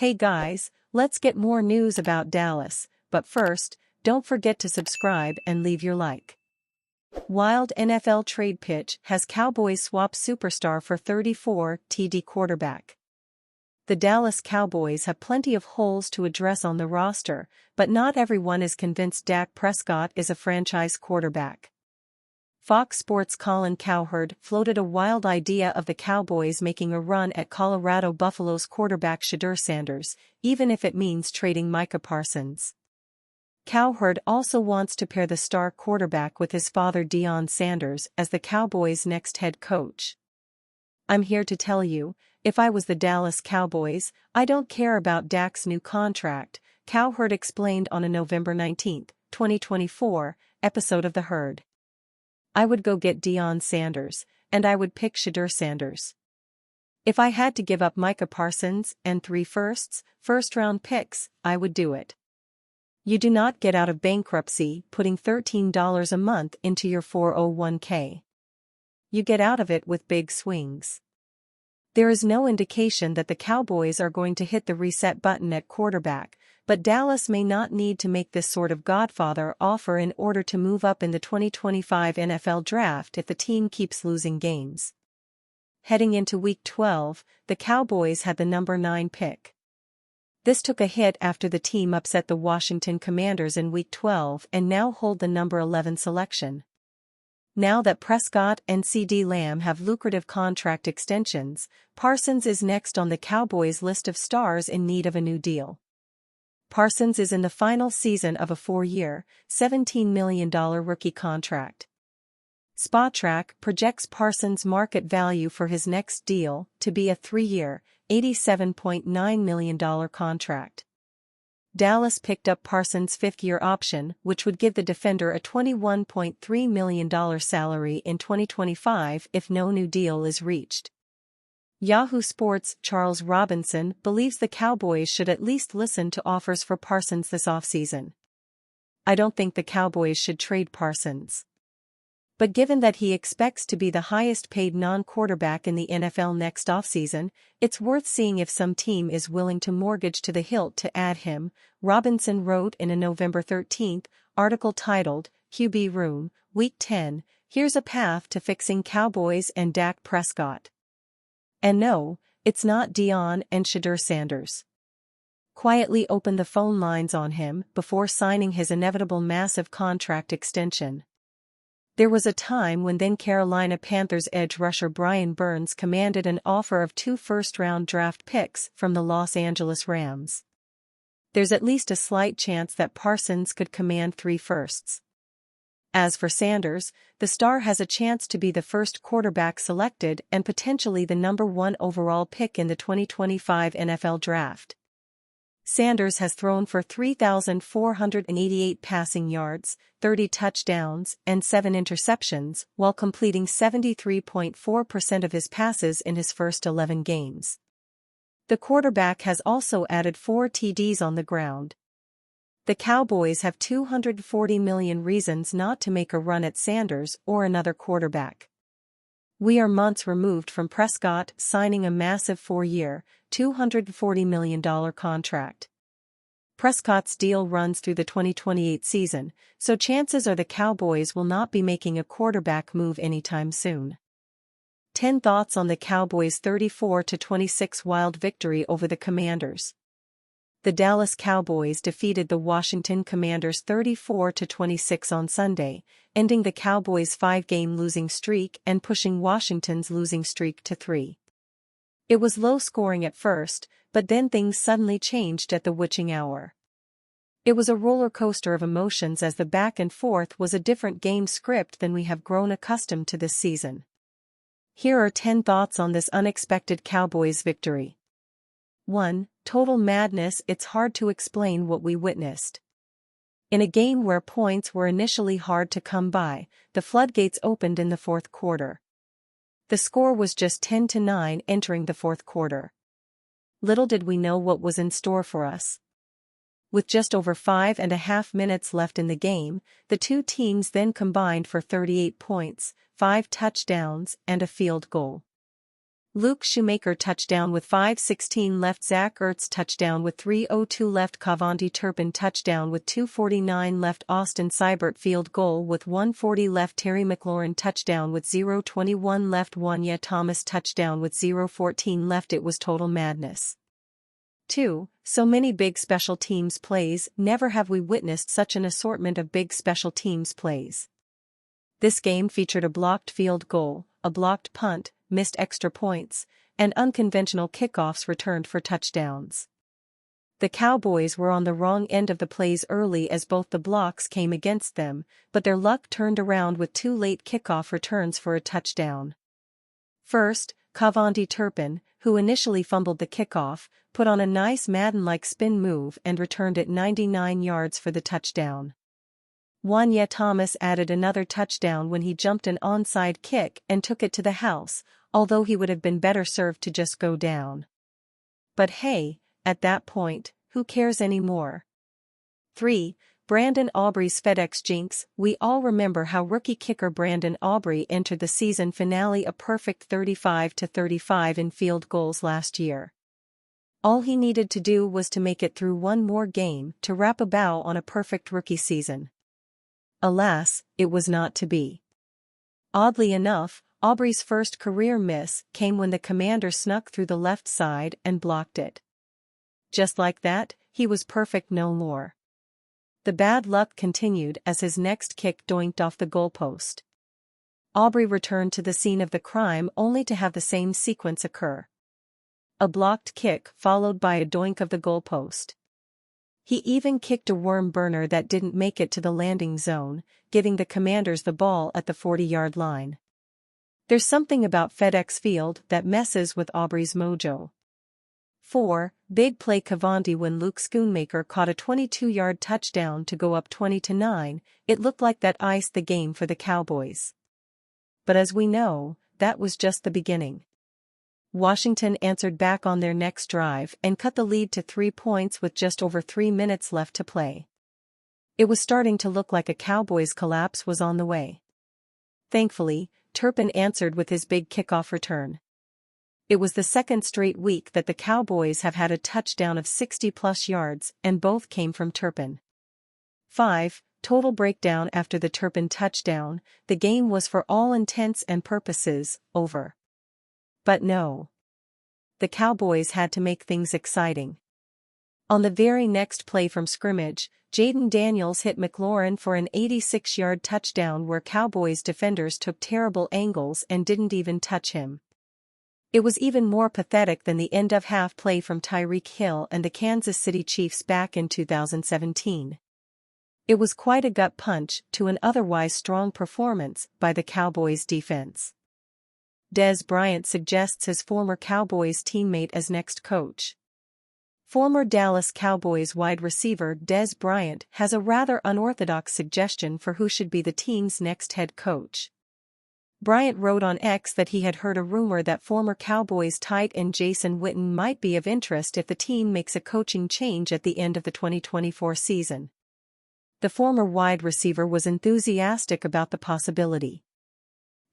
Hey guys, let's get more news about Dallas, but first, don't forget to subscribe and leave your like. Wild NFL trade pitch has Cowboys swap superstar for 34 TD quarterback. The Dallas Cowboys have plenty of holes to address on the roster, but not everyone is convinced Dak Prescott is a franchise quarterback. Fox Sports' Colin Cowherd floated a wild idea of the Cowboys making a run at Colorado Buffalo's quarterback Shedeur Sanders, even if it means trading Micah Parsons. Cowherd also wants to pair the star quarterback with his father Deion Sanders as the Cowboys' next head coach. I'm here to tell you, if I was the Dallas Cowboys, I don't care about Dak's new contract, Cowherd explained on a November 19, 2024, episode of The Herd. I would go get Deion Sanders, and I would pick Shedeur Sanders. If I had to give up Micah Parsons and 3 first-round picks, I would do it. You do not get out of bankruptcy putting $13 a month into your 401k. You get out of it with big swings. There is no indication that the Cowboys are going to hit the reset button at quarterback, but Dallas may not need to make this sort of Godfather offer in order to move up in the 2025 NFL Draft if the team keeps losing games. Heading into Week 12, the Cowboys had the number 9 pick. This took a hit after the team upset the Washington Commanders in Week 12 and now hold the number 11 selection. Now that Prescott and CeeDee Lamb have lucrative contract extensions, Parsons is next on the Cowboys' list of stars in need of a new deal. Parsons is in the final season of a 4-year, $17 million rookie contract. Spotrac projects Parsons' market value for his next deal to be a 3-year, $87.9 million contract. Dallas picked up Parsons' 5th-year option, which would give the defender a $21.3 million salary in 2025 if no new deal is reached. Yahoo Sports' Charles Robinson believes the Cowboys should at least listen to offers for Parsons this offseason. I don't think the Cowboys should trade Parsons. But given that he expects to be the highest-paid non-quarterback in the NFL next offseason, it's worth seeing if some team is willing to mortgage to the hilt to add him, Robinson wrote in a November 13 article titled, QB Room, Week 10, Here's a Path to Fixing Cowboys and Dak Prescott. And no, it's not Deion and Shedeur Sanders. Quietly opened the phone lines on him before signing his inevitable massive contract extension. There was a time when then Carolina Panthers edge rusher Brian Burns commanded an offer of 2 first-round draft picks from the Los Angeles Rams. There's at least a slight chance that Parsons could command 3 firsts. As for Sanders, the star has a chance to be the first quarterback selected and potentially the number 1 overall pick in the 2025 NFL Draft. Sanders has thrown for 3,488 passing yards, 30 touchdowns, and 7 interceptions, while completing 73.4% of his passes in his first 11 games. The quarterback has also added 4 TDs on the ground. The Cowboys have 240 million reasons not to make a run at Sanders or another quarterback. We are months removed from Prescott signing a massive 4-year, $240 million contract. Prescott's deal runs through the 2028 season, so chances are the Cowboys will not be making a quarterback move anytime soon. 10 thoughts on the Cowboys' 34-26 wild victory over the Commanders. The Dallas Cowboys defeated the Washington Commanders 34-26 on Sunday, ending the Cowboys' 5-game losing streak and pushing Washington's losing streak to 3. It was low-scoring at first, but then things suddenly changed at the witching hour. It was a roller coaster of emotions as the back and forth was a different game script than we have grown accustomed to this season. Here are 10 thoughts on this unexpected Cowboys victory. 1. Total madness. It's hard to explain what we witnessed. In a game where points were initially hard to come by, the floodgates opened in the 4th quarter. The score was just 10-9 entering the 4th quarter. Little did we know what was in store for us. With just over 5.5 minutes left in the game, the two teams then combined for 38 points, 5 touchdowns, and a field goal. Luke Shoemaker touchdown with 5:16 left. Zach Ertz touchdown with 3:02 left. Cavante Turpin touchdown with 2:49 left. Austin Seibert field goal with 1:40 left. Terry McLaurin touchdown with 0:21 left. Wanya Thomas touchdown with 0:14 left. It was total madness. 2. So many big special teams plays. Never have we witnessed such an assortment of big special teams plays. This game featured a blocked field goal, a blocked punt, missed extra points, and unconventional kickoffs returned for touchdowns. The Cowboys were on the wrong end of the plays early as both the blocks came against them, but their luck turned around with 2 late kickoff returns for a touchdown. First, Cavante Turpin, who initially fumbled the kickoff, put on a nice Madden-like spin move and returned it 99 yards for the touchdown. Wanya Thomas added another touchdown when he jumped an onside kick and took it to the house, although he would have been better served to just go down. But hey, at that point, who cares anymore? 3. Brandon Aubrey's FedEx jinx. We all remember how rookie kicker Brandon Aubrey entered the season finale a perfect 35-35 in field goals last year. All he needed to do was to make it through one more game to wrap a bow on a perfect rookie season. Alas, it was not to be. Oddly enough, Aubrey's first career miss came when the commander snuck through the left side and blocked it. Just like that, he was perfect no more. The bad luck continued as his next kick doinked off the goalpost. Aubrey returned to the scene of the crime only to have the same sequence occur. A blocked kick followed by a doink of the goalpost. He even kicked a worm burner that didn't make it to the landing zone, giving the Commanders the ball at the 40-yard line. There's something about FedEx Field that messes with Aubrey's mojo. 4. Big play Cavante. When Luke Schoonmaker caught a 22-yard touchdown to go up 20-9, it looked like that iced the game for the Cowboys. But as we know, that was just the beginning. Washington answered back on their next drive and cut the lead to 3 points with just over 3 minutes left to play. It was starting to look like a Cowboys collapse was on the way. Thankfully, Turpin answered with his big kickoff return. It was the second straight week that the Cowboys have had a touchdown of 60-plus yards, and both came from Turpin. 5. Total breakdown. After the Turpin touchdown, the game was for all intents and purposes over. But no. The Cowboys had to make things exciting. On the very next play from scrimmage, Jaden Daniels hit McLaurin for an 86-yard touchdown where Cowboys defenders took terrible angles and didn't even touch him. It was even more pathetic than the end-of-half play from Tyreek Hill and the Kansas City Chiefs back in 2017. It was quite a gut punch to an otherwise strong performance by the Cowboys defense. Dez Bryant suggests his former Cowboys teammate as next coach. Former Dallas Cowboys wide receiver Dez Bryant has a rather unorthodox suggestion for who should be the team's next head coach. Bryant wrote on X that he had heard a rumor that former Cowboys tight end Jason Witten might be of interest if the team makes a coaching change at the end of the 2024 season. The former wide receiver was enthusiastic about the possibility.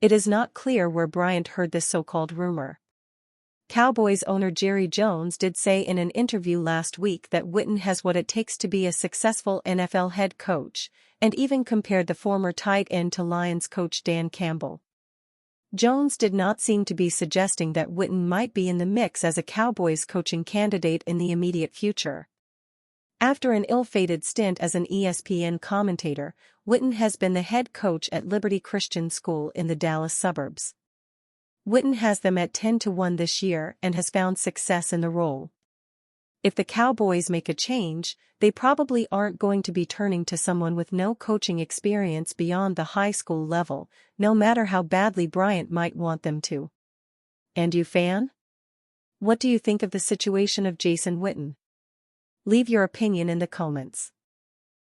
It is not clear where Bryant heard this so-called rumor. Cowboys owner Jerry Jones did say in an interview last week that Witten has what it takes to be a successful NFL head coach, and even compared the former tight end to Lions coach Dan Campbell. Jones did not seem to be suggesting that Witten might be in the mix as a Cowboys coaching candidate in the immediate future. After an ill-fated stint as an ESPN commentator, Witten has been the head coach at Liberty Christian School in the Dallas suburbs. Witten has them at 10-1 this year and has found success in the role. If the Cowboys make a change, they probably aren't going to be turning to someone with no coaching experience beyond the high school level, no matter how badly Bryant might want them to. And you, fan? What do you think of the situation of Jason Witten? Leave your opinion in the comments.